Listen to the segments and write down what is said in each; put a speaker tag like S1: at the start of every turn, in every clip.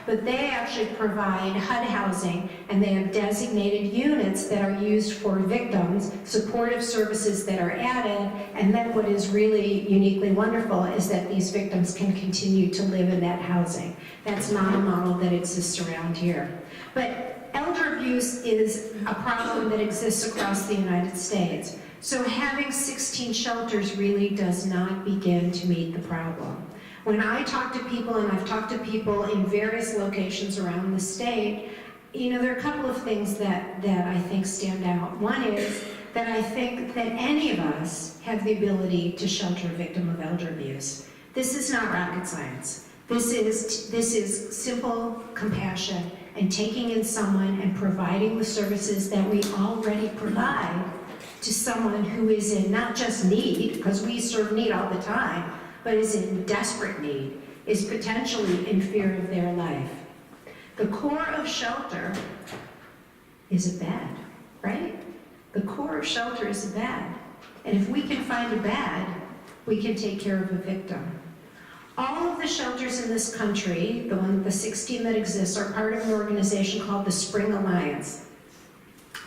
S1: but they actually provide HUD housing, and they have designated units that are used for victims, supportive services that are added, and then what is really uniquely wonderful is that these victims can continue to live in that housing. That's not a model that exists around here. But elder abuse is a problem that exists across the United States. So having 16 shelters really does not begin to meet the problem. When I talk to people, and I've talked to people in various locations around the state, you know, there are a couple of things that I think stand out. One is that I think that any of us have the ability to shelter a victim of elder abuse. This is not rocket science. This is simple compassion and taking in someone and providing the services that we already provide to someone who is in not just need, because we serve need all the time, but is in desperate need, is potentially in fear of their life. The core of shelter is a bed, right? The core of shelter is a bed. And if we can find a bed, we can take care of a victim. All of the shelters in this country, the 16 that exist, are part of an organization called the Spring Alliance.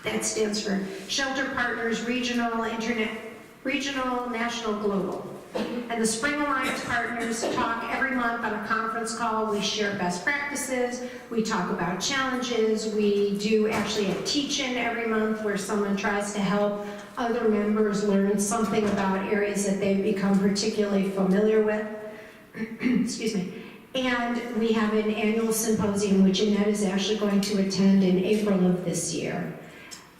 S1: That stands for Shelter Partners Regional, National, Global. And the Spring Alliance partners talk every month on a conference call. We share best practices, we talk about challenges, we do actually a teach-in every month where someone tries to help other members learn something about areas that they've become particularly familiar with. Excuse me. And we have an annual symposium, which Annette is actually going to attend in April of this year.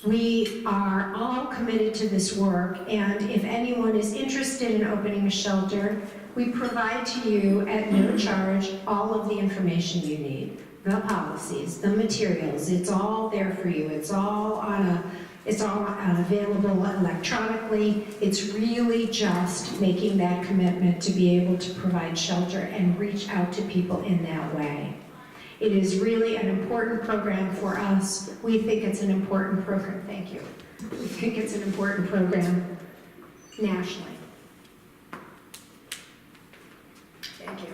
S1: We are all committed to this work, and if anyone is interested in opening a shelter, we provide to you at no charge all of the information you need. The policies, the materials, it's all there for you. It's all available electronically. It's really just making that commitment to be able to provide shelter and reach out to people in that way. It is really an important program for us. We think it's an important program, thank you. We think it's an important program nationally. Thank you.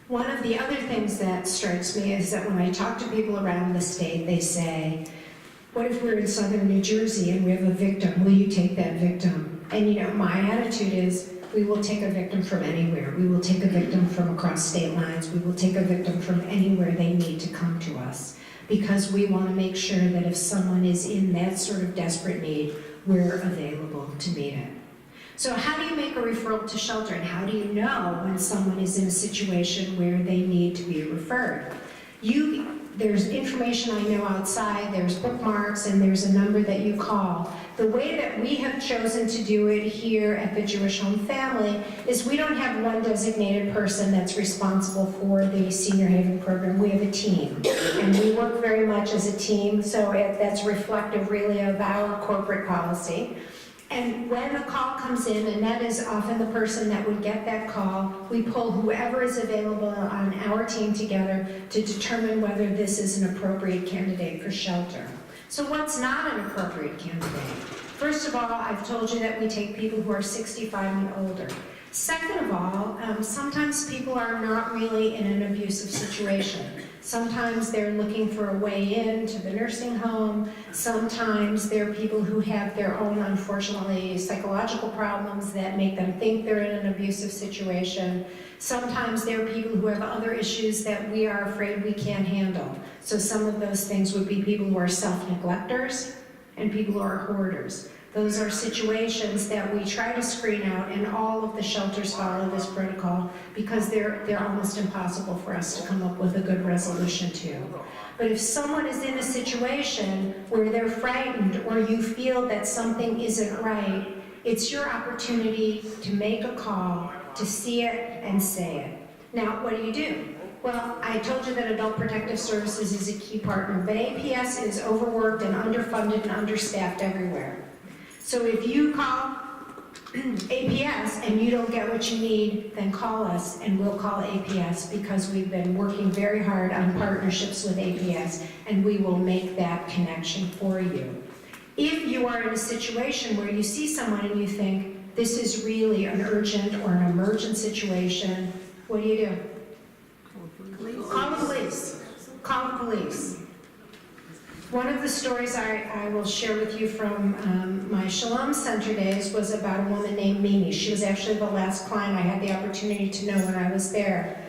S1: One of the other things that strikes me is that when I talk to people around the state, they say, what if we're in southern New Jersey and we have a victim? Will you take that victim? And you know, my attitude is, we will take a victim from anywhere. We will take a victim from across state lines. We will take a victim from anywhere they need to come to us, because we want to make sure that if someone is in that sort of desperate need, we're available to meet it. So how do you make a referral to shelter, and how do you know when someone is in a situation where they need to be referred? There's information I know outside, there's bookmarks, and there's a number that you call. The way that we have chosen to do it here at the Jewish Home Family is we don't have one designated person that's responsible for the Senior Haven program. We have a team, and we work very much as a team, so that's reflective really of our corporate policy. And when the call comes in, and that is often the person that would get that call, we pull whoever is available on our team together to determine whether this is an appropriate candidate for shelter. So what's not an appropriate candidate? First of all, I've told you that we take people who are 65 and older. Second of all, sometimes people are not really in an abusive situation. Sometimes they're looking for a way into the nursing home. Sometimes they're people who have their own, unfortunately, psychological problems that make them think they're in an abusive situation. Sometimes they're people who have other issues that we are afraid we can't handle. So some of those things would be people who are self-neglectors and people who are hoarders. Those are situations that we try to screen out, and all of the shelters follow this protocol because they're almost impossible for us to come up with a good resolution to. But if someone is in a situation where they're frightened or you feel that something isn't right, it's your opportunity to make a call, to see it and say it. Now, what do? Well, I told you that Adult Protective Services is a key partner, but APS is overworked and underfunded and understaffed everywhere. So if you call APS and you don't get what you need, then call us and we'll call APS, because we've been working very hard on partnerships with APS, and we will make that connection for you. If you are in a situation where you see someone and you think, this is really an urgent or an emergent situation, what do? Call the police. Call the police. One of the stories I will share with you from my Shalom Center days was about a woman named Mimi. She was actually the last client I had the opportunity to know when I was there.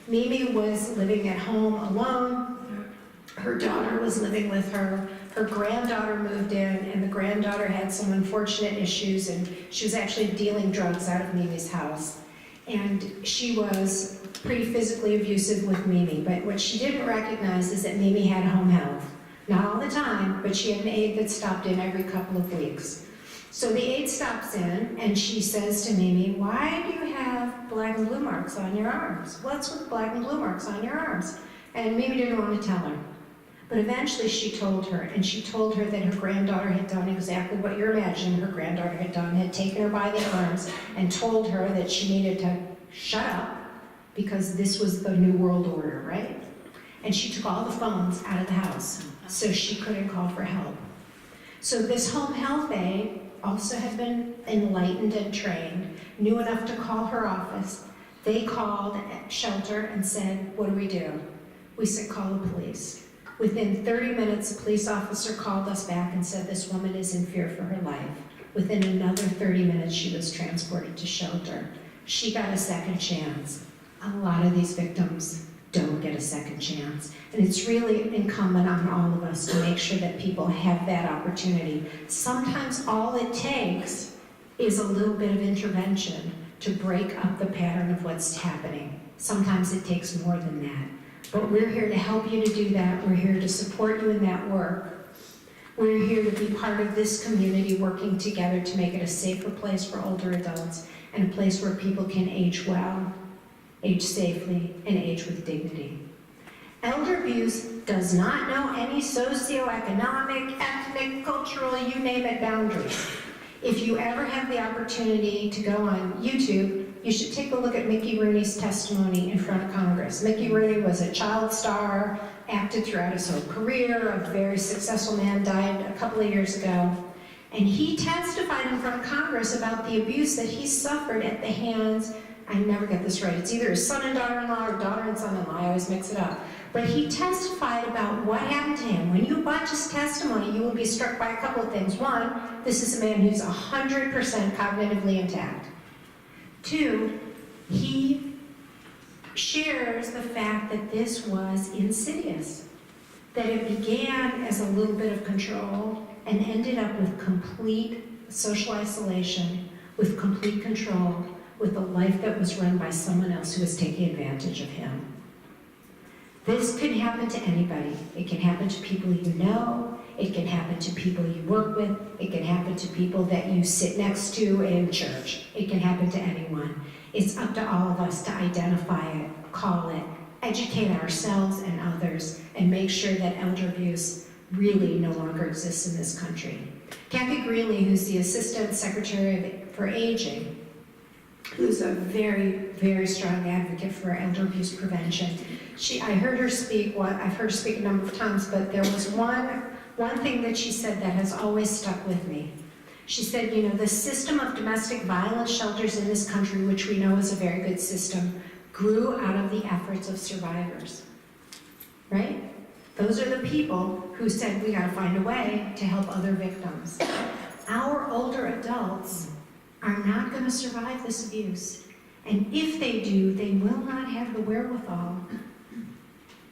S1: Mimi was living at home alone. Her daughter was living with her. Her granddaughter moved in, and the granddaughter had some unfortunate issues, and she was actually dealing drugs out of Mimi's house. And she was pretty physically abusive with Mimi, but what she didn't recognize is that Mimi had home health. Not all the time, but she had an aide that stopped in every couple of weeks. So the aide stops in, and she says to Mimi, "Why do you have black and blue marks on your arms? What's with black and blue marks on your arms?" And Mimi didn't want to tell her. But eventually she told her, and she told her that her granddaughter had done exactly what you're imagining her granddaughter had done, had taken her by the arms and told her that she needed to shut up because this was the new world order, right? And she took all the phones out of the house so she couldn't call for help. So this home health aide also had been enlightened and trained, knew enough to call her office. They called shelter and said, "What do?" We said, "Call the police." Within 30 minutes, a police officer called us back and said this woman is in fear for her life. Within another 30 minutes, she was transported to shelter. She got a second chance. A lot of these victims don't get a second chance. And it's really incumbent on all of us to make sure that people have that opportunity. Sometimes all it takes is a little bit of intervention to break up the pattern of what's happening. Sometimes it takes more than that. But we're here to help you to do that. We're here to support you in that work. We're here to be part of this community working together to make it a safer place for older adults and a place where people can age well, age safely, and age with dignity. Elder abuse does not know any socioeconomic, ethnic, cultural, you name it, boundaries. If you ever have the opportunity to go on YouTube, you should take a look at Mickey Rooney's testimony in front of Congress. Mickey Rooney was a child star, acted throughout his whole career, a very successful man, died a couple of years ago. And he testified in front of Congress about the abuse that he suffered at the hands, I never get this right, it's either his son and daughter-in-law or daughter and son-in-law, I always mix it up. But he testified about what happened to him. When you watch his testimony, you will be struck by a couple of things. One, this is a man who's 100% cognitively intact. Two, he shares the fact that this was insidious, that it began as a little bit of control and ended up with complete social isolation, with complete control, with a life that was run by someone else who was taking advantage of him. This can happen to anybody. It can happen to people you know. It can happen to people you work with. It can happen to people that you sit next to in church. It can happen to anyone. It's up to all of us to identify it, call it, educate ourselves and others, and make sure that elder abuse really no longer exists in this country. Kathy Greeley, who's the Assistant Secretary for Aging, who's a very, very strong advocate for elder abuse prevention. I've heard her speak a number of times, but there was one thing that she said that has always stuck with me. She said, the system of domestic violence shelters in this country, which we know is a very good system, grew out of the efforts of survivors, right? Those are the people who said, we gotta find a way to help other victims. Our older adults are not gonna survive this abuse. And if they do, they will not have the wherewithal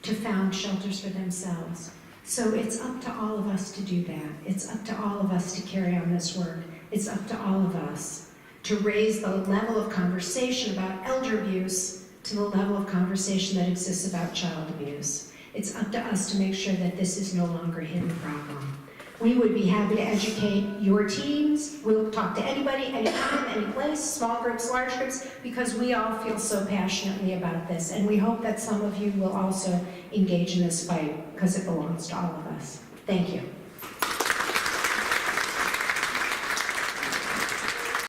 S1: to found shelters for themselves. So it's up to all of us to do that. It's up to all of us to carry on this work. It's up to all of us to raise the level of conversation about elder abuse to the level of conversation that exists about child abuse. It's up to us to make sure that this is no longer a hidden problem. We would be happy to educate your teams. We'll talk to anybody, anytime, any place, small groups, large groups, because we all feel so passionately about this. And we hope that some of you will also engage in this fight because it belongs to all of us. Thank you.